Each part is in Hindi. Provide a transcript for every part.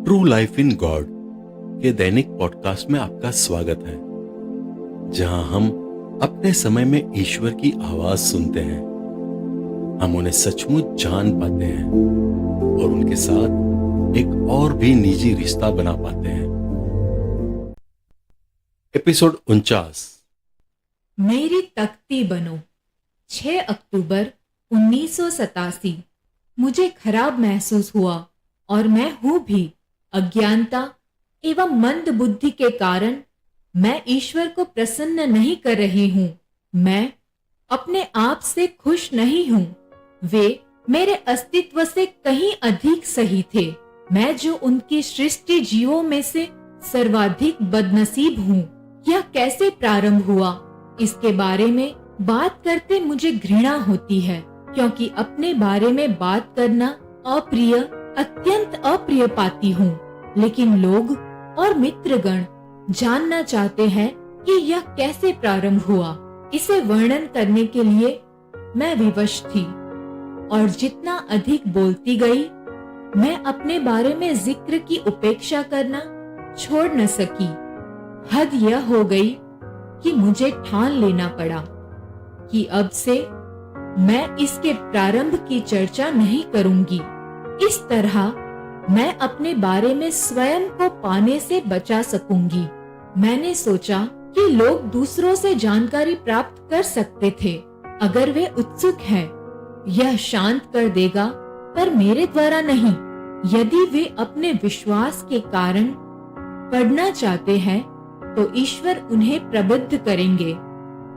ट्रू लाइफ इन गॉड के दैनिक पॉडकास्ट में आपका स्वागत है, जहां हम अपने समय में ईश्वर की आवाज सुनते हैं। हम उन्हें सचमुच जान पाते हैं और उनके साथ एक और भी निजी रिश्ता बना पाते हैं। एपिसोड 49 मेरी तख्ती बनो। 6 अक्टूबर 1987। मुझे खराब महसूस हुआ और मैं हूं भी। अज्ञानता एवं मंद बुद्धि के कारण मैं ईश्वर को प्रसन्न नहीं कर रही हूं। मैं अपने आप से खुश नहीं हूं। वे मेरे अस्तित्व से कहीं अधिक सही थे। मैं जो उनकी सृष्टि जीवों में से सर्वाधिक बदनसीब हूं। यह कैसे प्रारंभ हुआ, इसके बारे में बात करते मुझे घृणा होती है, क्योंकि अपने बारे में बात करना अप्रिय, अत्यंत अप्रिय पाती हूँ। लेकिन लोग और मित्रगण जानना चाहते हैं कि यह कैसे प्रारंभ हुआ। इसे वर्णन करने के लिए मैं विवश थी और जितना अधिक बोलती गई, मैं अपने बारे में जिक्र की उपेक्षा करना छोड़ न सकी। हद यह हो गई कि मुझे ठान लेना पड़ा कि अब से मैं इसके प्रारंभ की चर्चा नहीं करूंगी। इस तरह मैं अपने बारे में स्वयं को पाने से बचा सकूंगी। मैंने सोचा कि लोग दूसरों से जानकारी प्राप्त कर सकते थे अगर वे उत्सुक हैं। यह शांत कर देगा, पर मेरे द्वारा नहीं। यदि वे अपने विश्वास के कारण पढ़ना चाहते हैं तो ईश्वर उन्हें प्रबुद्ध करेंगे।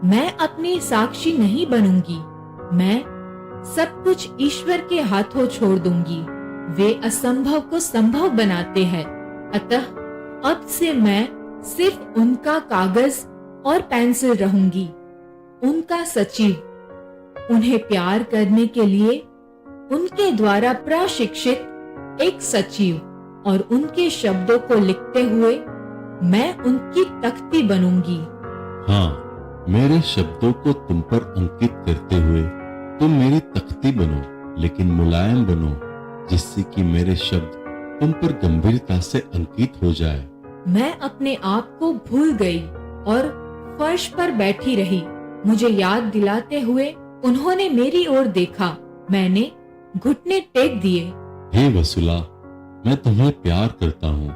मैं अपनी साक्षी नहीं बनूंगी। मैं सब कुछ ईश्वर के हाथों छोड़ दूंगी। वे असंभव को संभव बनाते हैं। अतः अब से मैं सिर्फ उनका कागज और पेंसिल रहूंगी, उनका सचिव। उन्हें प्यार करने के लिए उनके द्वारा प्रशिक्षित एक सचिव और उनके शब्दों को लिखते हुए मैं उनकी तख्ती बनूंगी। हाँ, मेरे शब्दों को तुम पर अंकित करते हुए तुम मेरी तख्ती बनो, लेकिन मुलायम बनो, जिससे कि मेरे शब्द तुम पर गंभीरता से अंकित हो जाए। मैं अपने आप को भूल गई और फर्श पर बैठी रही। मुझे याद दिलाते हुए उन्होंने मेरी ओर देखा। मैंने घुटने टेक दिए। हे वसुला, मैं तुम्हें प्यार करता हूँ।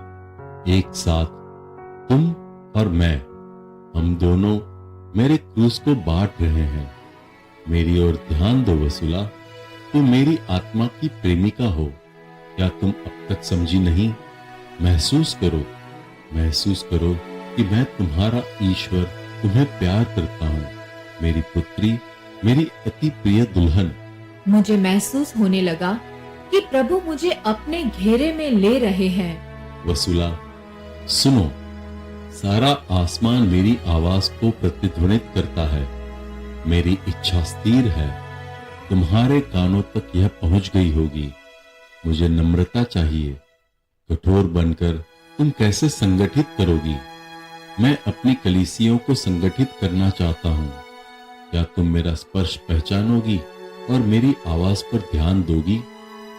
एक साथ तुम और मैं, हम दोनों मेरे क्रूस को बांट रहे हैं। मेरी ओर ध्यान दो वसुला, तुम मेरी आत्मा की प्रेमिका हो। क्या तुम अब तक समझी नहीं? महसूस करो कि मैं तुम्हारा ईश्वर तुम्हें प्यार करता हूँ। मेरी पुत्री, मेरी अति प्रिय दुल्हन। मुझे महसूस होने लगा कि प्रभु मुझे अपने घेरे में ले रहे हैं। वसुला सुनो, सारा आसमान मेरी आवाज को प्रतिध्वनित करता है। मेरी इच्छा स्थिर है, तुम्हारे कानों तक यह पहुंच गई होगी। मुझे नम्रता चाहिए। कठोर बनकर तुम कैसे संगठित करोगी? मैं अपनी कलीसियों को संगठित करना चाहता हूँ। क्या तुम मेरा स्पर्श पहचानोगी और मेरी आवाज पर ध्यान दोगी?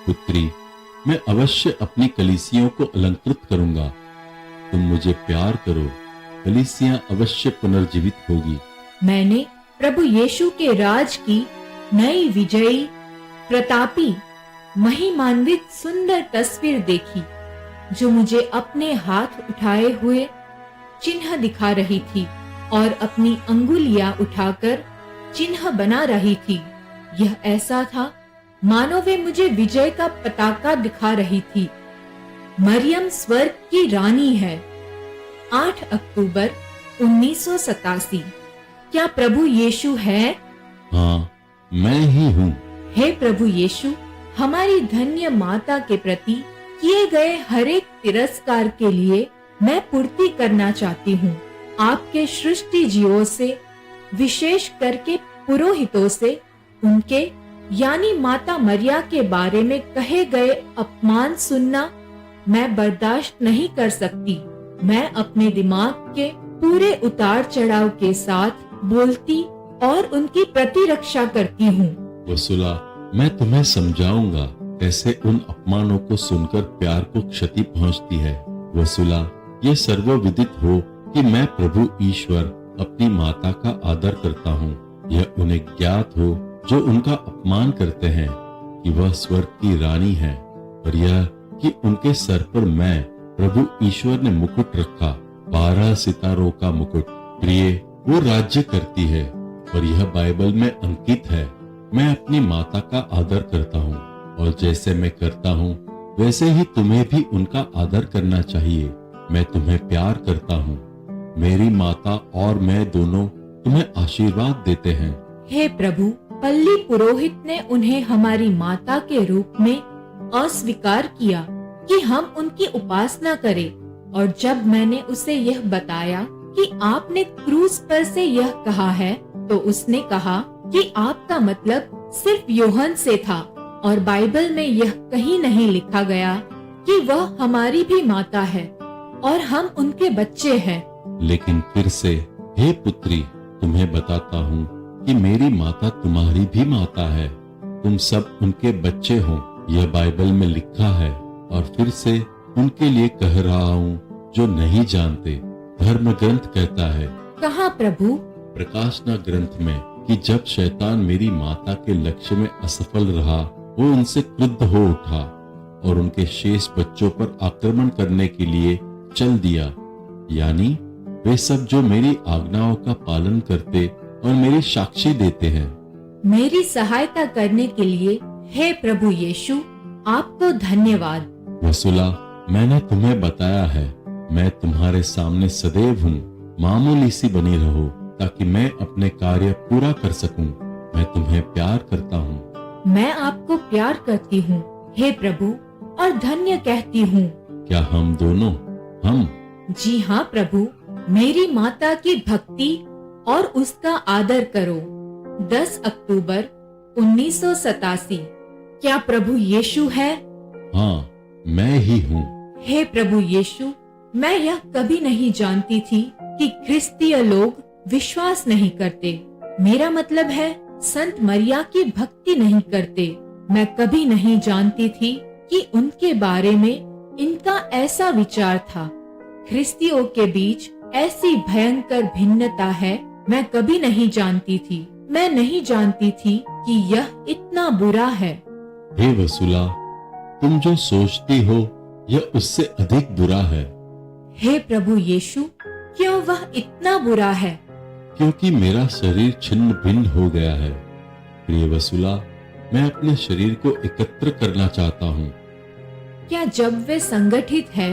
पुत्री, मैं अवश्य अपनी कलीसियों को अलंकृत करूंगा। तुम मुझे प्यार करो, कलीसियां अवश्य पुनर्जीवित होगी। मैंने प्रभु यीशु के राज की नई विजयी, प्रतापी, महिमान्वित सुंदर तस्वीर देखी, जो मुझे अपने हाथ उठाए हुए चिन्ह दिखा रही थी और अपनी अंगुलियां उठाकर चिन्ह बना रही थी। यह ऐसा था मानो वे मुझे विजय का पताका दिखा रही थी। मरियम स्वर्ग की रानी है। 8 अक्टूबर 1987। क्या प्रभु यीशु है? हाँ, मैं ही हूँ। हे प्रभु यीशु, हमारी धन्य माता के प्रति किए गए हर एक तिरस्कार के लिए मैं पूर्ति करना चाहती हूँ। आपके सृष्टि जीवों से, विशेष करके पुरोहितों से, उनके यानी माता मरिया के बारे में कहे गए अपमान सुनना मैं बर्दाश्त नहीं कर सकती। मैं अपने दिमाग के पूरे उतार चढ़ाव के साथ बोलती और उनकी प्रतिरक्षा करती हूँ। वसुला, मैं तुम्हें समझाऊंगा। कैसे उन अपमानों को सुनकर प्यार को क्षति पहुंचती है। वसुला, ये सर्वविदित हो कि मैं प्रभु ईश्वर अपनी माता का आदर करता हूँ। यह उन्हें ज्ञात हो जो उनका अपमान करते हैं कि वह स्वर्ग की रानी है, और यह कि उनके सर पर मैं प्रभु ईश्वर ने मुकुट रखा, 12 सितारों का मुकुट। प्रिय, वो राज्य करती है और यह बाइबल में अंकित है। मैं अपनी माता का आदर करता हूँ, और जैसे मैं करता हूँ वैसे ही तुम्हें भी उनका आदर करना चाहिए। मैं तुम्हें प्यार करता हूँ। मेरी माता और मैं दोनों तुम्हें आशीर्वाद देते हैं। हे प्रभु, पल्ली पुरोहित ने उन्हें हमारी माता के रूप में अस्वीकार किया कि हम उनकी उपासना करें, और जब मैंने उसे यह बताया कि आपने क्रूस पर से यह कहा है, तो उसने कहा कि आपका मतलब सिर्फ यूहन्ना से था, और बाइबल में यह कहीं नहीं लिखा गया कि वह हमारी भी माता है और हम उनके बच्चे हैं। लेकिन फिर से, हे पुत्री, तुम्हें बताता हूँ कि मेरी माता तुम्हारी भी माता है। तुम सब उनके बच्चे हो, यह बाइबल में लिखा है। और फिर से उनके लिए कह रहा हूँ जो नहीं जानते। धर्म ग्रंथ कहता है, कहाँ प्रभु? प्रकाशना ग्रंथ में, कि जब शैतान मेरी माता के लक्ष्य में असफल रहा, वो उनसे क्रुद्ध हो उठा और उनके शेष बच्चों पर आक्रमण करने के लिए चल दिया, यानी वे सब जो मेरी आज्ञाओं का पालन करते और मेरी साक्षी देते हैं। मेरी सहायता करने के लिए हे प्रभु यीशु, आपको धन्यवाद। वसुला, मैंने तुम्हें बताया है, मैं तुम्हारे सामने सदैव हूँ। मामूली सी बनी रहो ताकि मैं अपने कार्य पूरा कर सकूं। मैं तुम्हें प्यार करता हूँ। मैं आपको प्यार करती हूँ हे प्रभु, और धन्य कहती हूँ। क्या हम दोनों? हम? जी हाँ प्रभु, मेरी माता की भक्ति और उसका आदर करो। 10 अक्टूबर 1987। क्या प्रभु यीशु है? हाँ, मैं ही हूँ। हे प्रभु यीशु, मैं यह कभी नहीं जानती थी कि ख्रिस्तीय लोग विश्वास नहीं करते। मेरा मतलब है, संत मरिया की भक्ति नहीं करते। मैं कभी नहीं जानती थी कि उनके बारे में इनका ऐसा विचार था। ख्रिस्तियों के बीच ऐसी भयंकर भिन्नता है, मैं कभी नहीं जानती थी। मैं नहीं जानती थी कि यह इतना बुरा है। हे वसुला, तुम जो सोचती हो यह उससे अधिक बुरा है। हे प्रभु यीशु, क्यों वह इतना बुरा है? क्योंकि मेरा शरीर छिन्न भिन्न हो गया है। प्रिय वसुला, मैं अपने शरीर को एकत्र करना चाहता हूँ। क्या जब वे संगठित है,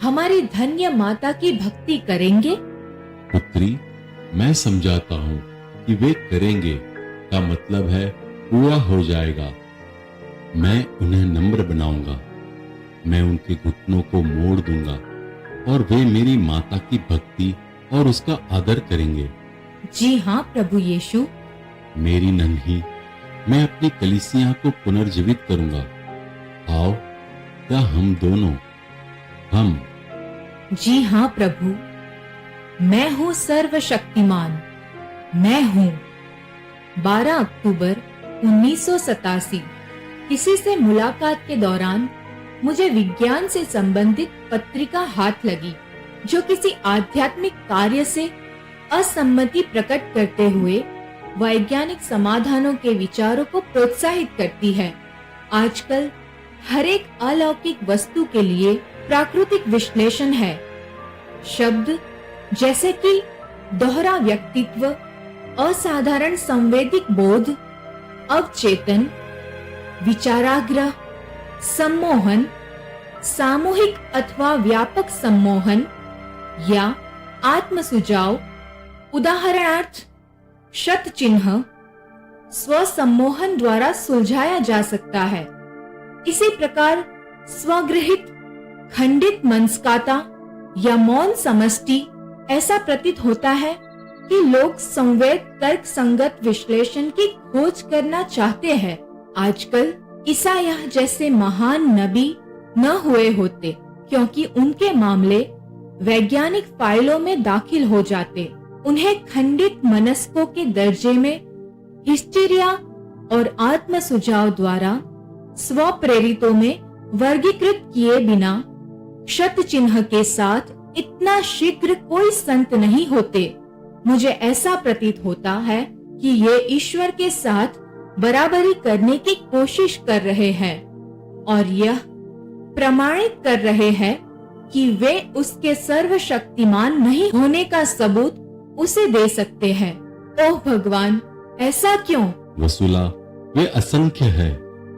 हमारी धन्य माता की भक्ति करेंगे? पुत्री, मैं समझाता हूँ कि वे करेंगे का मतलब है पूरा हो जाएगा। मैं उन्हें नम्र बनाऊंगा, मैं उनके घुटनों को मोड़ दूंगा और वे मेरी माता की भक्ति और उसका आदर करेंगे। जी हाँ प्रभु यीशु। मेरी नन्ही, मैं अपनी कलीसिया को पुनर्जीवित करूंगा। आओ, क्या हम दोनों? हम? जी हाँ प्रभु, मैं हूँ सर्वशक्तिमान, मैं हूँ। 12 अक्टूबर 1987। किसी से मुलाकात के दौरान मुझे विज्ञान से संबंधित पत्रिका हाथ लगी, जो किसी आध्यात्मिक कार्य से असम्मति प्रकट करते हुए वैज्ञानिक समाधानों के विचारों को प्रोत्साहित करती है। आजकल हर एक अलौकिक वस्तु के लिए प्राकृतिक विश्लेषण है। शब्द जैसे कि दोहरा व्यक्तित्व, असाधारण संवेदिक बोध, अवचेतन, विचाराग्रह, सम्मोहन, सामूहिक अथवा व्यापक सम्मोहन या आत्म सुझाव, उदाहरणार्थ शत चिन्ह, स्वसम्मोहन द्वारा सुलझाया जा सकता है। इसी प्रकार स्वगृहित, खंडित मनस्काता या मौन समष्टि ऐसा प्रतीत होता है कि लोग संवेद तर्क संगत विश्लेषण की खोज करना चाहते हैं। आजकल ईसायाह जैसे महान नबी न हुए होते, क्योंकि उनके मामले वैज्ञानिक फाइलों में दाखिल हो जाते। उन्हें खंडित मनस्कों के दर्जे में हिस्टीरिया और आत्म सुझाव द्वारा स्व प्रेरितों में वर्गीकृत किए बिना शत चिन्ह के साथ इतना शीघ्र कोई संत नहीं होते। मुझे ऐसा प्रतीत होता है कि ये ईश्वर के साथ बराबरी करने की कोशिश कर रहे हैं और यह प्रमाणित कर रहे हैं कि वे उसके सर्वशक्तिमान नहीं होने का सबूत उसे दे सकते हैं। ओह भगवान, ऐसा क्यों? वसुला, वे असंख्य है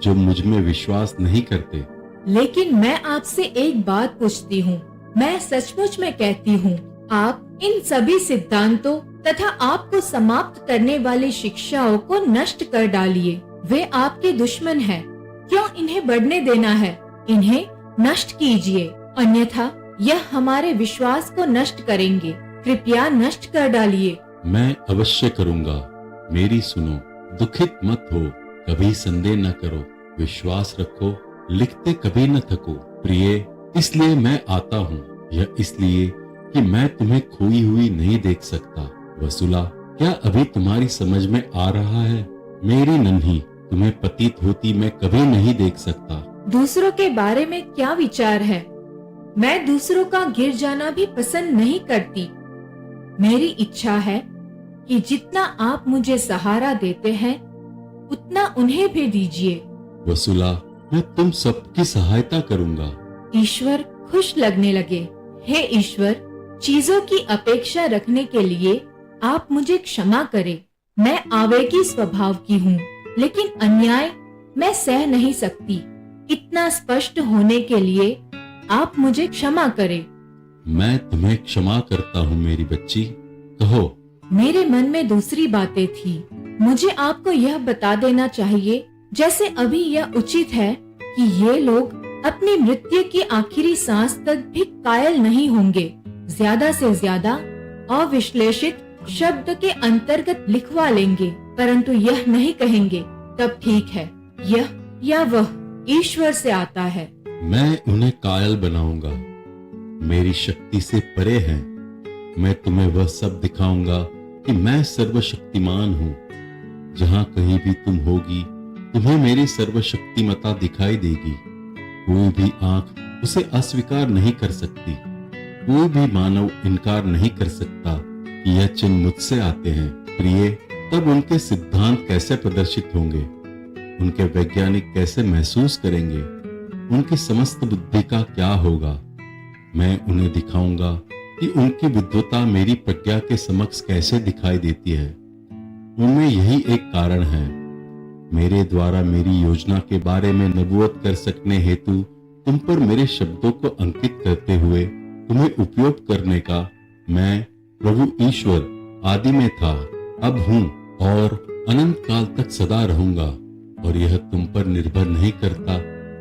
जो मुझ में विश्वास नहीं करते। लेकिन मैं आपसे एक बात पूछती हूँ, मैं सचमुच में कहती हूँ, आप इन सभी सिद्धांतों तथा आपको समाप्त करने वाली शिक्षाओं को नष्ट कर डालिए। वे आपके दुश्मन हैं। क्यों इन्हें बढ़ने देना है? इन्हें नष्ट कीजिए, अन्यथा यह हमारे विश्वास को नष्ट करेंगे। कृपया नष्ट कर डालिए। मैं अवश्य करूँगा। मेरी सुनो, दुखित मत हो, कभी संदेह न करो, विश्वास रखो, लिखते कभी न थको। प्रिय, इसलिए मैं आता हूँ, यह इसलिए कि मैं तुम्हें खोई हुई नहीं देख सकता। वसुला, क्या अभी तुम्हारी समझ में आ रहा है? मेरी नन्ही, तुम्हें पतित होती मैं कभी नहीं देख सकता। दूसरों के बारे में क्या विचार है? मैं दूसरों का गिर जाना भी पसंद नहीं करती। मेरी इच्छा है कि जितना आप मुझे सहारा देते हैं उतना उन्हें भी दीजिए। वसुला, मैं तुम सबकी सहायता करूंगा। ईश्वर खुश लगने लगे। हे ईश्वर, चीजों की अपेक्षा रखने के लिए आप मुझे क्षमा करें। मैं आवेगी स्वभाव की हूँ, लेकिन अन्याय मैं सह नहीं सकती। इतना स्पष्ट होने के लिए आप मुझे क्षमा करें। मैं तुम्हें क्षमा करता हूँ मेरी बच्ची, कहो। मेरे मन में दूसरी बातें थी। मुझे आपको यह बता देना चाहिए, जैसे अभी यह उचित है कि ये लोग अपनी मृत्यु की आखिरी सांस तक भी कायल नहीं होंगे। ज्यादा से ज्यादा अविश्लेषित शब्द के अंतर्गत लिखवा लेंगे, परंतु यह नहीं कहेंगे। तब ठीक है, यह या वह ईश्वर से आता है। मैं उन्हें कायल बनाऊंगा, मेरी शक्ति से परे हैं। मैं तुम्हें वह सब दिखाऊंगा कि मैं सर्वशक्तिमान हूँ। जहाँ कहीं भी तुम होगी, तुम्हें मेरी सर्वशक्तिमता दिखाई देगी। कोई भी आंख उसे अस्वीकार नहीं कर सकती। कोई भी मानव इनकार नहीं कर सकता कि यह चिन्ह मुझसे आते हैं। प्रिय, तब उनके सिद्धांत कैसे प्रदर्शित होंगे? उनके वैज्ञानिक कैसे महसूस करेंगे? उनकी समस्त बुद्धि का क्या होगा? मैं उन्हें दिखाऊंगा कि उनकी विद्वता मेरी प्रज्ञा के समक्ष कैसे दिखाई देती है। उनमें यही एक कारण है। मेरे द्वारा मेरी योजना के बारे में नबूवत कर सकने हेतु तुम पर मेरे शब्दों को अंकित करते हुए तुम्हें उपयोग करने का मैं प्रभु ईश्वर आदि में था, अब हूँ और अनंत काल तक सदा रहूंगा। और यह तुम पर निर्भर नहीं करता,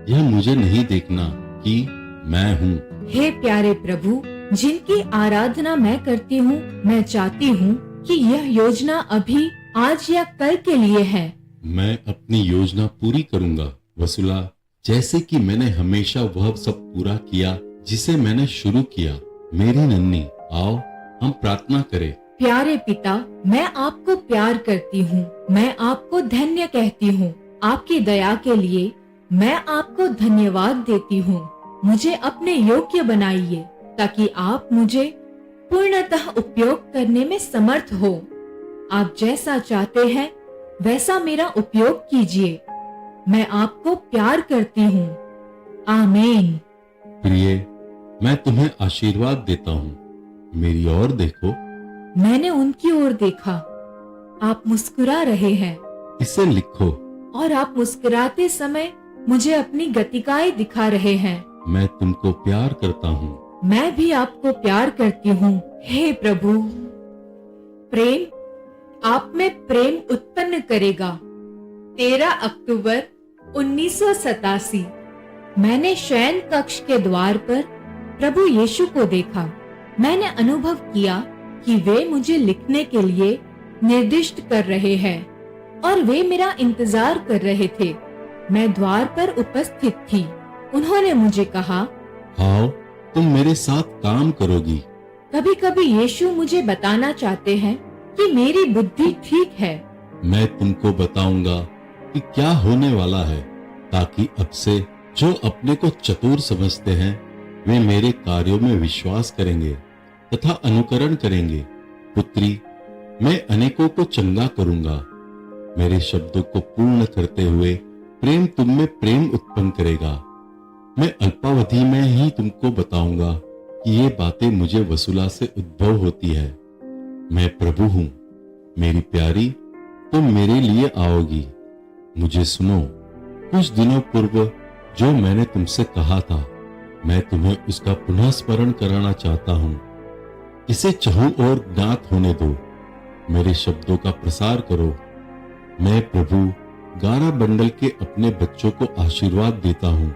यह मुझे नहीं देखना कि मैं हूँ। हे प्यारे प्रभु, जिनकी आराधना मैं करती हूँ, मैं चाहती हूँ कि यह योजना अभी आज या कल के लिए है। मैं अपनी योजना पूरी करूंगा वसुला, जैसे कि मैंने हमेशा वह सब पूरा किया जिसे मैंने शुरू किया। मेरी नन्ही, आओ हम प्रार्थना करें। प्यारे पिता, मैं आपको प्यार करती हूँ। मैं आपको धन्य कहती हूँ। आपकी दया के लिए मैं आपको धन्यवाद देती हूँ। मुझे अपने योग्य बनाइए ताकि आप मुझे पूर्णतः उपयोग करने में समर्थ हो। आप जैसा चाहते हैं वैसा मेरा उपयोग कीजिए। मैं आपको प्यार करती हूँ। आमीन। प्रिय, मैं तुम्हें आशीर्वाद देता हूँ। मेरी ओर देखो। मैंने उनकी ओर देखा। आप मुस्कुरा रहे हैं। इसे लिखो। और आप मुस्कुराते समय मुझे अपनी गतिकाएं दिखा रहे हैं। मैं तुमको प्यार करता हूँ। मैं भी आपको प्यार करती हूँ। हे प्रभु, प्रेम आप में प्रेम उत्पन्न करेगा। 13 अक्टूबर 1987। मैंने शयन कक्ष के द्वार पर प्रभु यीशु को देखा। मैंने अनुभव किया कि वे मुझे लिखने के लिए निर्दिष्ट कर रहे हैं और वे मेरा इंतजार कर रहे थे। मैं द्वार पर उपस्थित थी। उन्होंने मुझे कहा, आओ तुम मेरे साथ काम करोगी। कभी कभी यीशु मुझे बताना चाहते हैं कि मेरी बुद्धि ठीक है। मैं तुमको बताऊंगा कि क्या होने वाला है। ताकि अब से जो अपने को चतुर समझते हैं वे मेरे कार्यों में विश्वास करेंगे तथा अनुकरण करेंगे। पुत्री, मैं अनेकों को चंगा करूंगा। मेरे शब्दों को पूर्ण करते हुए प्रेम तुम में प्रेम उत्पन्न करेगा। मैं अल्पावधि में ही तुमको बताऊंगा कि ये बातें मुझे वसूला से उद्भव होती है। मैं प्रभु हूं। मेरी प्यारी, तुम मेरे लिए आओगी। मुझे सुनो। कुछ दिनों पूर्व जो मैंने तुमसे कहा था, मैं तुम्हें उसका पुनः स्मरण कराना चाहता हूं। इसे चहु और ज्ञात होने दो। मेरे शब्दों का प्रसार करो। मैं प्रभु गारा बंडल के अपने बच्चों को आशीर्वाद देता हूं।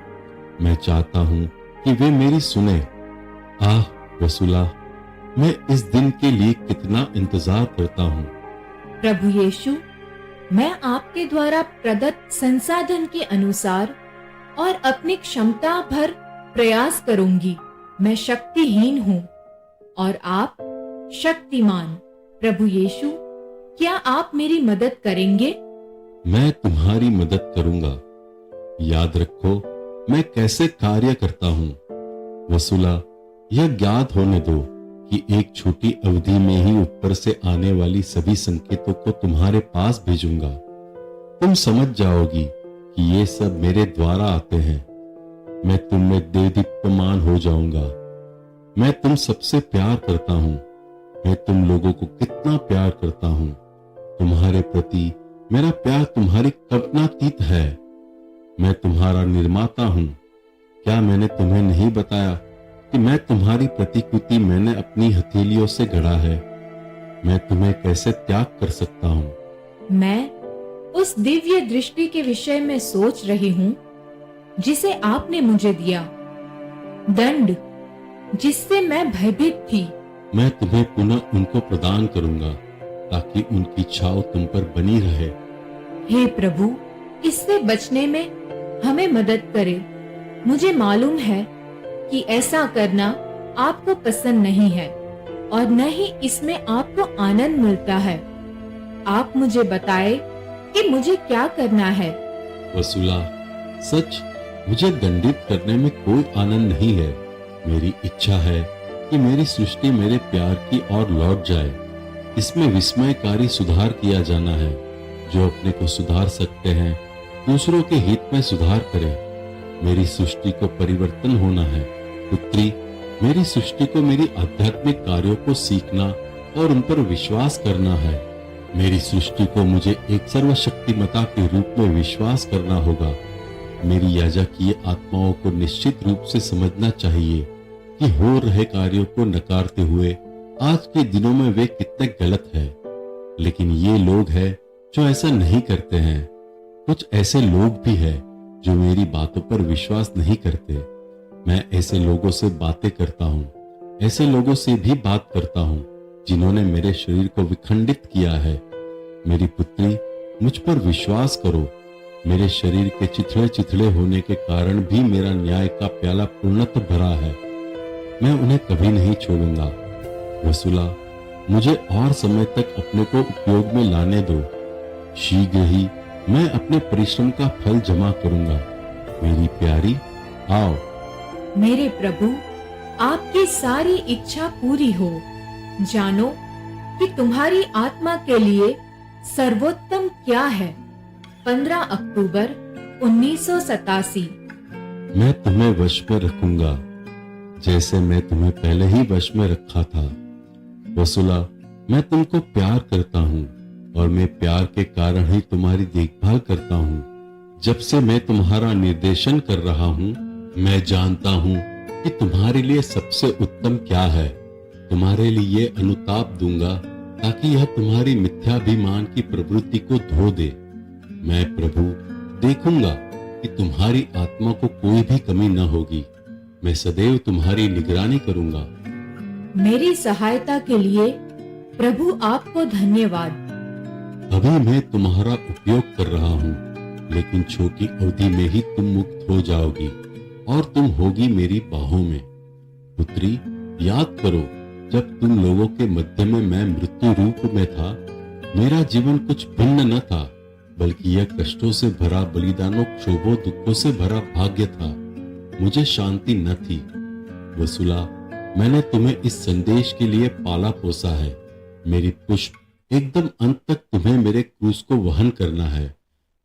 मैं चाहता हूं कि वे मेरी सुने। आह वसूला, मैं इस दिन के लिए कितना इंतजार करता हूं। प्रभु यीशु, मैं आपके द्वारा प्रदत्त संसाधन के अनुसार और अपनी क्षमता भर प्रयास करूंगी। मैं शक्तिहीन हूं और आप शक्तिमान। प्रभु यीशु, क्या आप मेरी मदद करेंगे? मैं तुम्हारी मदद करूंगा। याद रखो मैं कैसे कार्य करता हूं। वसूला, यह ज्ञात होने दो कि एक छोटी अवधि में ही ऊपर से आने वाली सभी संकेतों को तुम्हारे पास भेजूंगा। तुम समझ जाओगी कि ये सब मेरे द्वारा आते हैं। मैं तुम में देदीप्यमान हो जाऊंगा। मैं तुम सबसे प्यार करता हूं। मैं तुम लोगों को कितना प्यार करता हूं। तुम्हारे प्रति मेरा प्यार तुम्हारी कल्पनातीत है। मैं तुम्हारा निर्माता हूं। क्या मैंने तुम्हें नहीं बताया कि मैं तुम्हारी प्रतिकृति मैंने अपनी हथेलियों से गढ़ा है। मैं तुम्हें कैसे त्याग कर सकता हूं। मैं उस दिव्य दृष्टि के विषय में सोच रही हूं जिसे आपने मुझे दिया, दंड जिससे मैं भयभीत थी। मैं तुम्हें पुनः उनको प्रदान करूंगा ताकि उनकी छाव तुम पर बनी रहे। हे प्रभु, इससे बचने में हमें मदद करे। मुझे मालूम है कि ऐसा करना आपको पसंद नहीं है और न ही इसमें आपको आनंद मिलता है। आप मुझे बताए कि मुझे क्या करना है। वसूला, सच मुझे दंडित करने में कोई आनंद नहीं है। मेरी इच्छा है कि मेरी सृष्टि मेरे प्यार की ओर लौट जाए। इसमें विस्मयकारी सुधार किया जाना है। जो अपने को सुधार सकते हैं दूसरों के हित में सुधार करें। मेरी सृष्टि को परिवर्तन होना है। पुत्री, मेरी सृष्टि को मेरी आध्यात्मिक कार्यों को सीखना और उन पर विश्वास करना है। मेरी सृष्टि को मुझे एक सर्वशक्तिमता के रूप में विश्वास करना होगा। मेरी याजकीय आत्माओं को निश्चित रूप से समझना चाहिए कि हो रहे कार्यों को नकारते हुए आज के दिनों में वे कितने गलत हैं। लेकिन ये लोग हैं जो ऐसा नहीं करते हैं। कुछ ऐसे लोग भी हैं जो मेरी बातों पर विश्वास नहीं करते। मैं ऐसे लोगों से बातें करता हूँ। ऐसे लोगों से भी बात करता हूँ जिन्होंने मेरे शरीर को विखंडित किया है। मेरी पुत्री, मुझ पर विश्वास करो। मेरे शरीर के चिथड़े चिथड़े होने के कारण भी मेरा न्याय का प्याला पूर्णतः भरा है। मैं उन्हें कभी नहीं छोड़ूंगा। वसूला, मुझे और समय तक अपने को उपयोग में लाने दो। शीघ्र ही मैं अपने परिश्रम का फल जमा करूंगा। मेरी प्यारी, आओ। मेरे प्रभु, आपकी सारी इच्छा पूरी हो। जानो कि तुम्हारी आत्मा के लिए सर्वोत्तम क्या है। 15 अक्टूबर 1987। मैं तुम्हें वश में रखूंगा जैसे मैं तुम्हें पहले ही वश में रखा था। वसूला, मैं तुमको प्यार करता हूँ और मैं प्यार के कारण ही तुम्हारी देखभाल करता हूँ। जब से मैं तुम्हारा निर्देशन कर रहा हूँ, मैं जानता हूँ कि तुम्हारे लिए सबसे उत्तम क्या है। तुम्हारे लिए अनुताप दूंगा ताकि यह तुम्हारी मिथ्याभिमान की प्रवृत्ति को धो दे। मैं प्रभु देखूंगा कि तुम्हारी आत्मा को कोई भी कमी न होगी। मैं सदैव तुम्हारी निगरानी करूंगा। मेरी सहायता के लिए प्रभु आपको धन्यवाद। अभी मैं तुम्हारा उपयोग कर रहा हूँ, लेकिन छोटी अवधि में ही तुम मुक्त हो जाओगी और तुम होगी मेरी बाहों में। पुत्री, याद करो, जब तुम लोगों के मध्य में मैं मृत्यु रूप में था, मेरा जीवन कुछ भिन्न न था। बल्कि यह कष्टों से भरा, बलिदानों, क्षोभों, दुखों से भरा भाग्य था। मुझे शांति न थी। वसुला, मैंने तुम्हें इस संदेश के लिए पाला पोसा है। मेरी पुष्प एकदम अंत तक तुम्हें मेरे क्रूस को वहन करना है।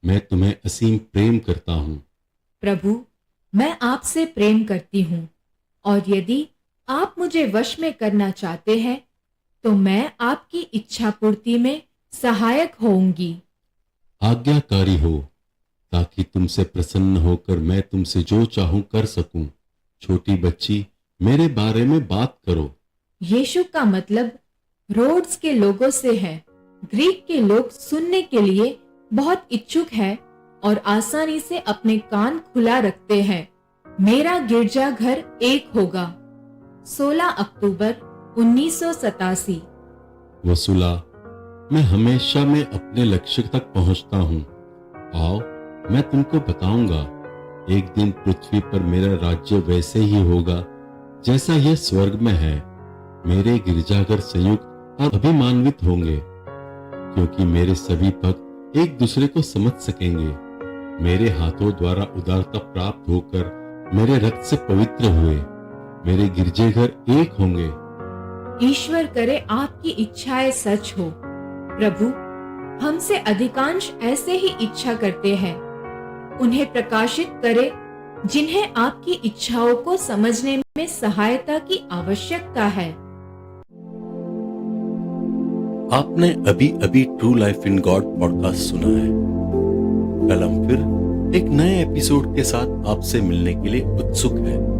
मैं तुम्हें असीम प्रेम करता हूं। प्रभु, मैं आपसे प्रेम करती हूँ, और यदि आप मुझे वश में करना चाहते हैं तो मैं आपकी इच्छा पूर्ति में सहायक होऊंगी। आज्ञाकारी हो, ताकि तुमसे प्रसन्न होकर मैं तुमसे जो चाहूं कर सकूं। छोटी बच्ची, मेरे बारे में बात करो। यीशु का मतलब रोड्स के लोगों से है। ग्रीक के लोग सुनने के लिए बहुत इच्छुक है और आसानी से अपने कान खुला रखते हैं। मेरा गिरजाघर एक होगा। 16 अक्टूबर 1987। वसुला, मैं हमेशा में अपने लक्ष्य तक पहुंचता हूं। आओ, मैं तुमको बताऊंगा। एक दिन पृथ्वी पर मेरा राज्य वैसे ही होगा जैसा यह स्वर्ग में है। मेरे गिरजाघर संयुक्त और अभिमान्वित होंगे, क्योंकि मेरे सभी भक्त एक दूसरे को समझ सकेंगे। मेरे हाथों द्वारा उदारता प्राप्त होकर मेरे रक्त से पवित्र हुए मेरे गिरजेघर एक होंगे। ईश्वर करे आपकी इच्छाएं सच हो। प्रभु, हमसे अधिकांश ऐसे ही इच्छा करते हैं। उन्हें प्रकाशित करे जिन्हें आपकी इच्छाओं को समझने में सहायता की आवश्यकता है। आपने अभी अभी true life in God podcast सुना है। कल हम फिर एक नए एपिसोड के साथ आपसे मिलने के लिए उत्सुक हैं।